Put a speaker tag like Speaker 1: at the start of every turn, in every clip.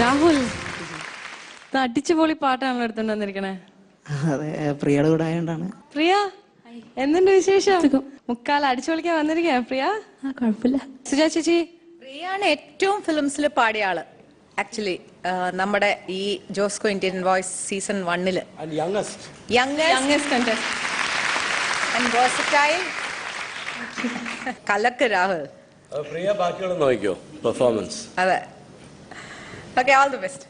Speaker 1: രാഹുൽ അടിച്ചുപൊളി പാട്ടാണല്ലോ എടുത്തോണ്ട് വന്നിരിക്കണേ.
Speaker 2: അതെ, പ്രിയയുടെ കൂടെ ആയതുകൊണ്ടാണ്.
Speaker 1: പ്രിയ, എന്തുണ്ട് വിശേഷം? മുക്കാൽ അടിച്ചുപൊളിക്കാൻ വന്നിരിക്കാ പ്രിയ?
Speaker 3: കുഴപ്പമില്ല.
Speaker 1: സുജാ ചേച്ചി?
Speaker 4: പ്രിയാണ് ഏറ്റവും ഫിലിംസിൽ പാടിയ ആള് ആക്ച്വലി നമ്മുടെ ഈ ജോസ്കോ ഇന്ത്യൻ വോയിസ് സീസൺ 1 കലക്ക് രാഹുൽ.
Speaker 5: പ്രിയ ബാക്കിയുള്ള നോക്കിയോ പെർഫോമൻസ്.
Speaker 4: അതെ, okay, all the best.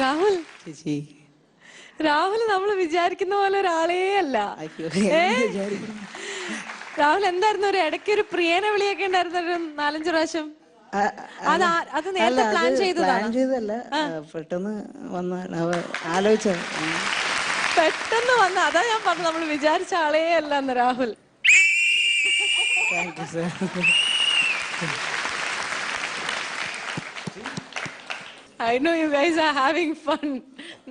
Speaker 1: Rahul
Speaker 2: ചേച്ചി
Speaker 1: രാഹുൽ നമ്മൾ വിചാരിക്കുന്ന പോലെ ഒരാളേ അല്ല.
Speaker 2: അയ്യോ, വിചാരിക്കുന്നു.
Speaker 1: രാഹുൽ എന്തായിരുന്നു ഒരു ഇടയ്ക്ക് ഒരു പ്രിയനെ വിളിയൊക്കെ ഉണ്ടായിരുന്നു ഒരു 4-5 പ്രാവശ്യം. അത് നേരത്തെ പ്ലാൻ ചെയ്തതാണ്?
Speaker 2: ചെയ്തല്ല, പെട്ടെന്ന് വന്ന ആലോചിച്ച
Speaker 1: പെട്ടെന്ന് വന്ന. അതാ ഞാൻ പറഞ്ഞു നമ്മൾ വിചാരിച്ച ആളേ അല്ല എന്ന് Rahul.
Speaker 2: Thank you sir.
Speaker 1: I know you guys are having fun.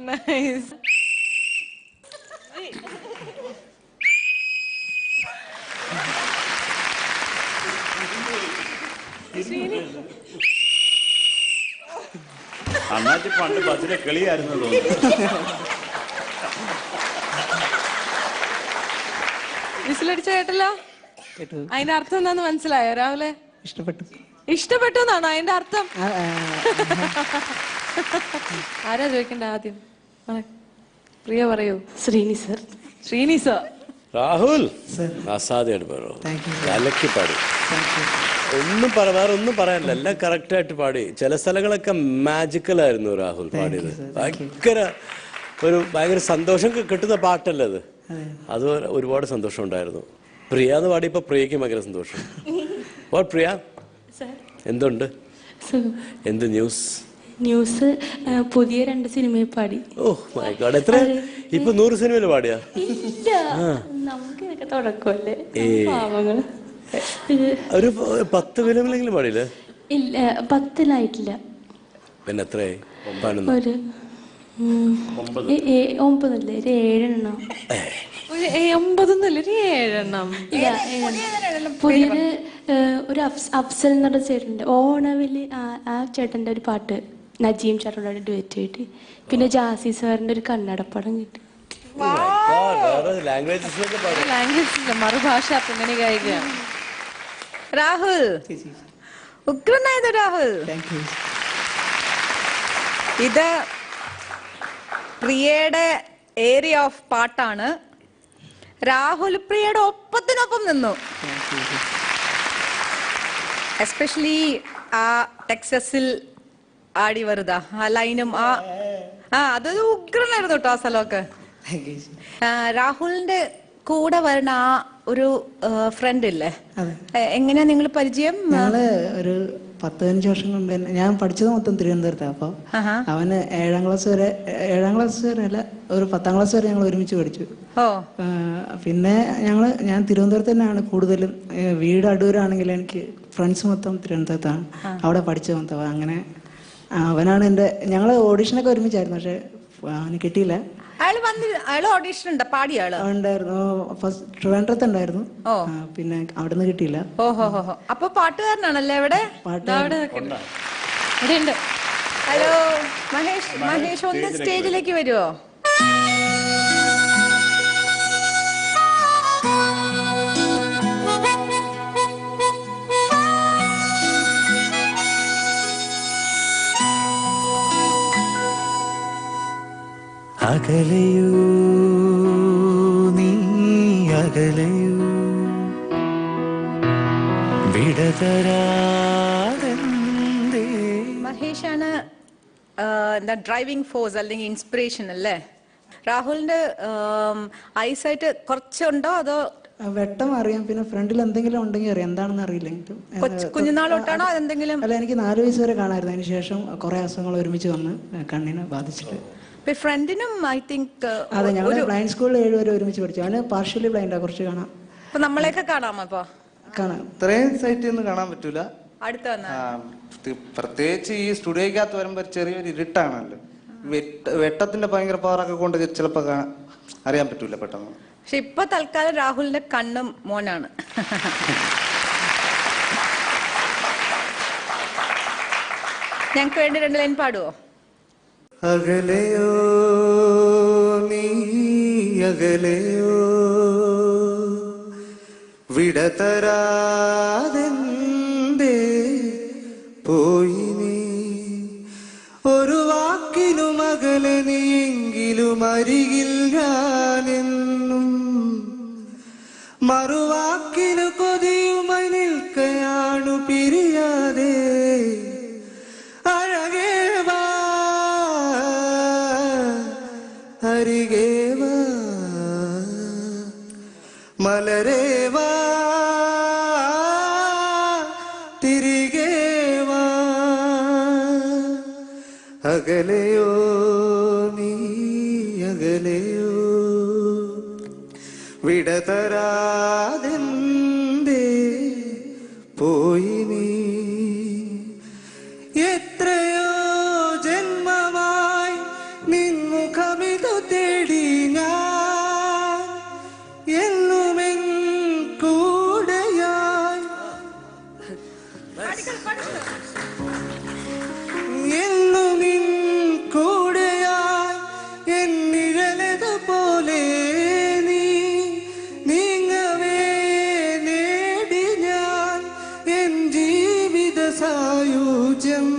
Speaker 1: Nice.
Speaker 3: അന്നാച്ചി പണ്ട് ബസ്സിലെ കളിയായിരുന്നു തോന്നുന്നു.
Speaker 1: വിസിലടിച്ച കേട്ടല്ലോ.
Speaker 2: കേട്ടു.
Speaker 1: അതിന്റെ അർത്ഥം എന്താന്ന് മനസ്സിലായോ രാഹുലെ?
Speaker 2: ഇഷ്ടപ്പെട്ടു.
Speaker 1: ഇഷ്ടപ്പെട്ടു എന്നാണോ അതിന്റെ അർത്ഥം? ആരാ ചോദിക്കണ്ട ആദ്യം? പ്രിയ പറയൂ.
Speaker 6: Sreeni sir.
Speaker 1: Sreeni sir.
Speaker 5: Rahul
Speaker 2: sir.
Speaker 5: അസാധ്യമായിട്ട് പാടോ,
Speaker 2: താങ്ക് യു.
Speaker 5: കലക്കി പാടി.
Speaker 2: Thank you.
Speaker 5: വേറെ ഒന്നും പറയാനില്ല, എല്ലാം കറക്റ്റ് ആയിട്ട് പാടി. ചില സ്ഥലങ്ങളൊക്കെ മാജിക്കൽ ആയിരുന്നു രാഹുൽ പാടിയത്. ഭയങ്കര സന്തോഷം കിട്ടുന്ന പാട്ടല്ലേ അത്. അത് ഒരുപാട് സന്തോഷം ഉണ്ടായിരുന്നു. പ്രിയ എന്ന് പാടിയപ്പോ പ്രിയക്ക് ഭയങ്കര സന്തോഷം. പ്രിയ എന്തുണ്ട്? എന്ത് ന്യൂസ്?
Speaker 6: ന്യൂസ് പുതിയ 2 സിനിമയിൽ പാടി.
Speaker 5: ഓ മൈ ഗോഡ്, എത്ര ഇപ്പൊ 100 സിനിമയിൽ പാടിയാ?
Speaker 6: ഇല്ല, നമുക്ക് ഇതൊക്കെ തുടക്കമല്ലേ പാവങ്ങള്.
Speaker 5: ഒരു 10 ഫിലിമിലെങ്കിലും പാടിയില്ലേ?
Speaker 6: ഇല്ല, 10-ലായിട്ടില്ല.
Speaker 5: പിന്നെ എത്രയായി? 11.
Speaker 6: ഒരു 9 ഒരു 7 എണ്ണം.
Speaker 1: 9 ഒരു 7 എണ്ണം.
Speaker 6: പുതിയൊരു ഒരു അഫ്സൽ എന്നൊരു ചേട്ടൻ്റെ ഓണവില് ആ ചേട്ടൻ്റെ ഒരു പാട്ട് നജീം ചേട്ടനോട് ഡുവറ്റ് കിട്ടി. പിന്നെ ജാസി സാറിന്റെ ഒരു കന്നഡപ്പടം കിട്ടി.
Speaker 1: ലാംഗ്വേജ് മറുഭാഷ പിന്നണി ഗായിക
Speaker 4: രാഹുൽ. ഉഗ്രനായത് രാഹുൽ.
Speaker 2: Thank you.
Speaker 4: ഇത് പ്രിയയുടെ ഏരിയ ഓഫ് പാട്ടാണ്. രാഹുൽ പ്രിയയുടെ ഒപ്പത്തിനൊപ്പം നിന്നു. എസ്പെഷ്യലി ആ ടെക്സസിൽ ആടി വരുതാ ആ ലൈനും അതൊരു ഉഗ്രനായിരുന്നു കേട്ടോ ആ സ്ഥലമൊക്കെ. രാഹുലിന്റെ കൂടെ വരുന്ന ആ ഒരു ഫ്രണ്ട് ഇല്ലേ, എങ്ങനെയാ നിങ്ങൾ പരിചയം?
Speaker 2: ഞങ്ങള് ഒരു 10-15 വർഷം മുമ്പ് ഞാൻ പഠിച്ചത് മൊത്തം തിരുവനന്തപുരത്താണ്. അപ്പൊ അവന് 7ാം ക്ലാസ് വരെ അല്ല, ഒരു 10ാം ക്ലാസ് വരെ ഞങ്ങൾ ഒരുമിച്ച് പഠിച്ചു. പിന്നെ ഞാൻ തിരുവനന്തപുരത്ത് തന്നെയാണ് കൂടുതലും. വീട് അടൂരാണെങ്കിൽ എനിക്ക് ഫ്രണ്ട്സ് മൊത്തം തിരുവനന്തപുരത്താണ്, അവിടെ പഠിച്ചത് മൊത്തം. അങ്ങനെ അവനാണ് ഞങ്ങൾ ഓഡീഷനൊക്കെ ഒരുമിച്ചായിരുന്നു, പക്ഷെ അവന് കിട്ടിയില്ല.
Speaker 4: അയാൾ ഓഡീഷൻ ഉണ്ട് പാടിയ ആള്
Speaker 2: ഉണ്ടായിരുന്നു. ഫസ്റ്റ് ട്രിവാൻഡ്രത്ത് ഉണ്ടായിരുന്നു, പിന്നെ അവിടെ നിന്ന് കിട്ടിയില്ല.
Speaker 4: ഓഹോ. അപ്പൊ പാട്ടുകാരനാണല്ലേ ഇവിടെ? ഹലോ മഹേഷ് ഒന്ന് സ്റ്റേജിലേക്ക് വരുവോ?
Speaker 7: അകലയൂ നീ അകലയൂ വിടതരാതെന്തേ.
Speaker 4: മഹേഷാണ് എന്താ ഡ്രൈവിംഗ് ഫോഴ്സ് അല്ലെങ്കിൽ ഇൻസ്പിറേഷൻ അല്ലേ? രാഹുലിന്റെ ഐസൈറ്റ് കുറച്ചുണ്ടോ അതോ?
Speaker 2: വെട്ടം അറിയാം, പിന്നെ ഫ്രണ്ടിൽ എന്തെങ്കിലും ഉണ്ടെങ്കിൽ അറിയാം, എന്താണെന്ന് അറിയില്ല.
Speaker 4: കുഞ്ഞുനാളോട്ടാണോ അതെന്തെങ്കിലും?
Speaker 2: അല്ല, എനിക്ക് 4 വയസ്സ് വരെ കാണായിരുന്നു. അതിന് ശേഷം കുറെ അസുഖങ്ങൾ ഒരുമിച്ച് വന്ന് കണ്ണിനെ ബാധിച്ചിട്ട്.
Speaker 4: ഫ്രണ്ടിനും ഐ തിങ്ക്
Speaker 2: അതെ, ഞങ്ങൾ ബ്ലൈൻഡ് സ്കൂളിൽ 7 വരെ ഒരുമിച്ച് പഠിച്ചു. അവന് പാർഷ്യലി ബ്ലൈൻഡാ, കുറച്ച് കാണാം.
Speaker 4: നമ്മളെയൊക്കെ കാണാം. അപ്പൊ
Speaker 2: കാണാം.
Speaker 8: ഇത്രയും സൈറ്റിൽ നിന്ന് കാണാൻ പറ്റൂല.
Speaker 4: അടുത്ത വന്ന
Speaker 8: പ്രത്യേകിച്ച് ഈ സ്റ്റുഡിയോക്കകത്ത് വരുമ്പോൾ ചെറിയൊരു ഇരുട്ടാണല്ലോ. വെട്ടത്തിന്റെ ഭയങ്കര പവറൊക്കെ കൊണ്ട് ചിലപ്പോൾ അറിയാൻ പറ്റൂല പെട്ടെന്ന്.
Speaker 4: പക്ഷെ ഇപ്പൊ തൽക്കാലം രാഹുലിന്റെ കണ്ണും മോനാണ്. ഞങ്ങൾക്ക് വേണ്ടി 2 ലൈൻ പാടുവോ?
Speaker 8: അകലെയോ നീ അകലെയോ വിടതരാതെന്തേ പോയി നീ ഒരു വാക്കിനും അകലെ നീയെങ്കിലും അരികിൽ ഞാനെന്നും മറുവാക്കിനു കൊതിയുമായി നിൽക്കയാണു പിരിയാതെ അഴകേ വാ അരികേ വാ മലരേ വാ തിരികെ വാ അകലെയോ നീ അകലെയോ വിടതരാതെന്തേ പോയി നീ എത്രയോ ജന്മമായി നിൻമുഖമിതു തേടി ഞാൻ എന്നുമെൻ കൂടെയായി എന്നുമിൻ കൂടെയായി എന്നിഴലത് പോലെ നീ നീങ്ങവേ നേടി ഞാൻ എൻ ജീവിത സായുജ്യം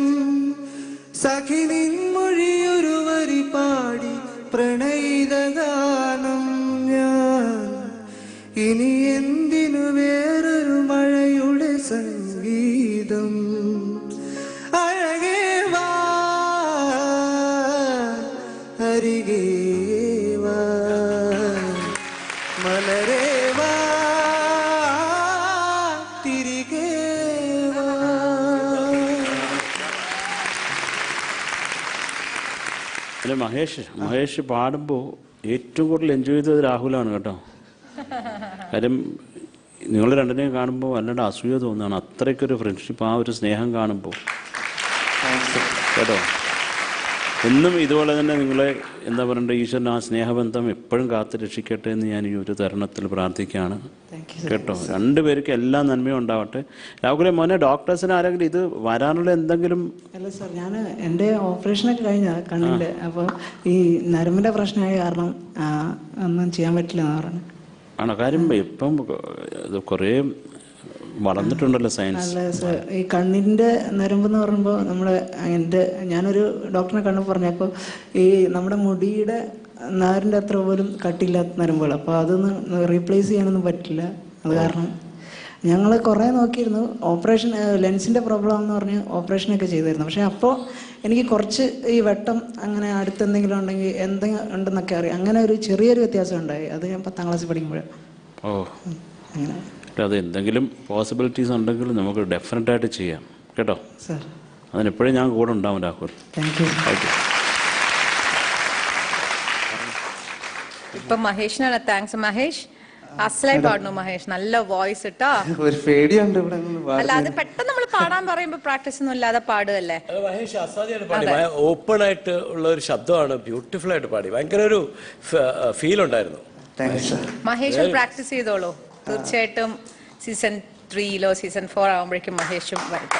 Speaker 8: സഖി നിൻമൊഴിയൊരു വരി പാടി പ്രണയിത ഗാനം ഞാൻ ഇനി എന്തിനു വേറൊരു മഴയുടെ സംഗീതം അഴകേ വാ അരികേ വാ മലരേ വാ തിരികെ വാ.
Speaker 3: അല്ല മഹേഷ് പാടുമ്പോൾ ഏറ്റവും കൂടുതൽ എൻജോയ് ചെയ്തത് രാഹുലാണ് കേട്ടോ. കാര്യം നിങ്ങൾ രണ്ടിനെയും കാണുമ്പോൾ വല്ലാണ്ട് അസൂയ തോന്നുകയാണ്. അത്രയ്ക്കൊരു ഫ്രണ്ട്ഷിപ്പ്, ആ ഒരു സ്നേഹം കാണുമ്പോൾ കേട്ടോ. എന്നും ഇതുപോലെ തന്നെ നിങ്ങളെ എന്താ പറയണ്ടേ, ഈശ്വരൻ ആ സ്നേഹബന്ധം എപ്പോഴും കാത്തു രക്ഷിക്കട്ടെ എന്ന് ഞാൻ ഈ ഒരു തരുണത്തിൽ പ്രാർത്ഥിക്കുകയാണ് കേട്ടോ. രണ്ടുപേർക്ക് എല്ലാ നന്മയും ഉണ്ടാവട്ടെ. രാഹുലെ മോനെ, ഡോക്ടേഴ്സിന് ആരെങ്കിലും ഇത് വരാനുള്ള എന്തെങ്കിലും?
Speaker 2: അല്ല സാർ, ഞാൻ എൻ്റെ ഓപ്പറേഷനൊക്കെ കഴിഞ്ഞാൽ കണ്ണിൻ്റെ, അപ്പോൾ ഈ നരമ്പിൻ്റെ പ്രശ്നമായ കാരണം ഒന്നും ചെയ്യാൻ പറ്റില്ല എന്ന് പറഞ്ഞു.
Speaker 3: ആണോ? കാര്യം ഇപ്പം ഇത് കുറേ വളർന്നിട്ടുണ്ടല്ലോ സയൻസ്.
Speaker 2: അല്ല സാർ, ഈ കണ്ണിൻ്റെ നരമ്പെന്ന് പറയുമ്പോൾ ഞാനൊരു ഡോക്ടറിനെ കണ്ടു പറഞ്ഞപ്പോൾ ഈ നമ്മുടെ മുടിയുടെ നാരിൻ്റെ അത്ര പോലും കട്ടില്ലാത്ത നരമ്പുകൾ, അപ്പോൾ അതൊന്നും റീപ്ലേസ് ചെയ്യാനൊന്നും പറ്റില്ല. അത് കാരണം ഞങ്ങൾ കുറേ നോക്കിയിരുന്നു. ഓപ്പറേഷൻ ലെൻസിൻ്റെ പ്രോബ്ലം എന്ന് പറഞ്ഞ് ഓപ്പറേഷനൊക്കെ ചെയ്തിരുന്നു. പക്ഷേ അപ്പോൾ എനിക്ക് കുറച്ച് ഈ വെട്ടം അങ്ങനെ അടുത്തെന്തെങ്കിലും ഉണ്ടെങ്കിൽ എന്തെങ്കിലും ഉണ്ടെന്നൊക്കെ അറിയാം. അങ്ങനെ ഒരു ചെറിയൊരു വ്യത്യാസം ഉണ്ടായി. അത് ഞാൻ 10ാം ക്ലാസ്സിൽ പഠിക്കുമ്പോഴാണ്.
Speaker 3: ഓ,
Speaker 2: അങ്ങനെ
Speaker 3: അത് എന്തെങ്കിലും പോസിബിലിറ്റീസ് ഉണ്ടെങ്കിൽ നമുക്ക് ഡെഫിനറ്റായിട്ട് ചെയ്യാം കേട്ടോ
Speaker 2: സാർ.
Speaker 3: അതിനെപ്പോഴും ഞാൻ കൂടെ ഉണ്ടാവും രാഹുൽ.
Speaker 2: Thank U.
Speaker 3: ഓക്കെ.
Speaker 4: ഇപ്പൊ മഹേഷിനാണ് താങ്ക്സ്. മഹേഷ് അസലായി പാടുന്നു. മഹേഷ് നല്ല വോയിസ് ഇട്ടാ.
Speaker 8: ഒരു പേടിയുണ്ട് ഇവിടെ.
Speaker 4: അല്ല, അത് പെട്ടെന്ന് നമ്മൾ പാടാൻ പറയുമ്പോ പ്രാക്ടീസ് ഒന്നും ഇല്ലാതെ പാടുകല്ലേ.
Speaker 5: മഹേഷ് അസാധ്യമായിട്ട് പാടി, ഓപ്പൺ ആയിട്ട് ഉള്ള ഒരു ശബ്ദമാണ്, ബ്യൂട്ടിഫുൾ ആയിട്ട് പാടി. ഭയങ്കര ഒരു ഫീൽ ഉണ്ടായിരുന്നു.
Speaker 4: മഹേഷ് പ്രാക്ടീസ് ചെയ്തോളൂ. തീർച്ചയായിട്ടും സീസൺ 3 സീസൺ 4 ആകുമ്പോഴേക്കും മഹേഷും വരട്ടെ.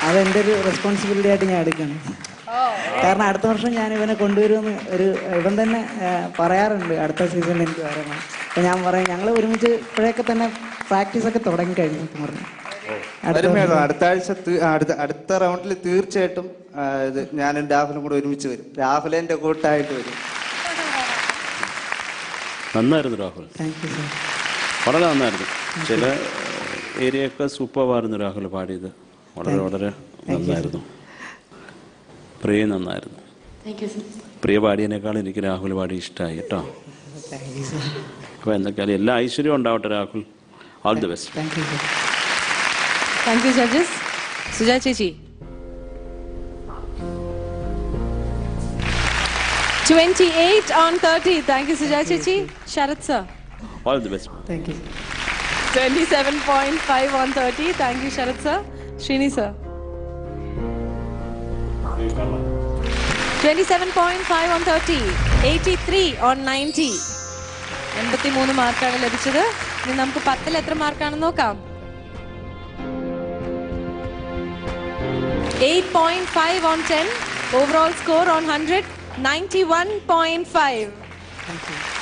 Speaker 2: അതെൻ്റെ ഒരു റെസ്പോൺസിബിലിറ്റി ആയിട്ട് ഞാൻ എടുക്കണം. കാരണം അടുത്ത വർഷം ഞാൻ ഇവനെ കൊണ്ടുവരുമെന്ന് ഇവൻ തന്നെ പറയാറുണ്ട്, അടുത്ത സീസണിൽ എനിക്ക് വരണം. അപ്പം ഞാൻ പറയും, ഞങ്ങൾ ഒരുമിച്ച് ഇപ്പോഴൊക്കെ തന്നെ പ്രാക്ടീസൊക്കെ തുടങ്ങിക്കഴിഞ്ഞു പറഞ്ഞു.
Speaker 8: അടുത്ത റൗണ്ടിൽ തീർച്ചയായിട്ടും ഞാനും രാഹുലും കൂടെ ഒരുമിച്ച് വരും. രാഹുൽ എൻ്റെ കൂട്ടായിട്ട് വരും.
Speaker 3: നന്നായിരുന്നു രാഹുൽ,
Speaker 2: താങ്ക് യു സാർ.
Speaker 3: വളരെ നന്നായിരുന്നു. ചില ഏരിയയൊക്കെ സൂപ്പറായിരുന്നു രാഹുൽ പാടിയത്. വളരെ വളരെ നന്നായിരുന്നു. പ്രിയ നന്നായിരുന്നു. പ്രിയ പാടിയതിനേക്കാൾ എനിക്ക് രാഹുൽ പാടി ഇഷ്ടമായി കേട്ടോ. അപ്പോൾ എന്തൊക്കെയാലും എല്ലാ ഐശ്വര്യവും ഉണ്ടാവട്ടെ Rahul. All the best.
Speaker 2: Thank you sir.
Speaker 1: Thank you judges. Suja ചേച്ചി 28 on 30. Thank you, Sujat Chechi. Sharath sir.
Speaker 3: All the best.
Speaker 2: Thank you.
Speaker 1: 27.5 on 30. Thank you, Sharat sir. Srini sir. 27.5 on 30. 83 on 90. 83 മാർക്കാണ് ലഭിച്ചത്. ഇനി നമുക്ക് 10ൽ എത്ര മാർക്കാണെന്ന് നോക്കാം. 8.5 on 10. Overall score on 100, 91.5.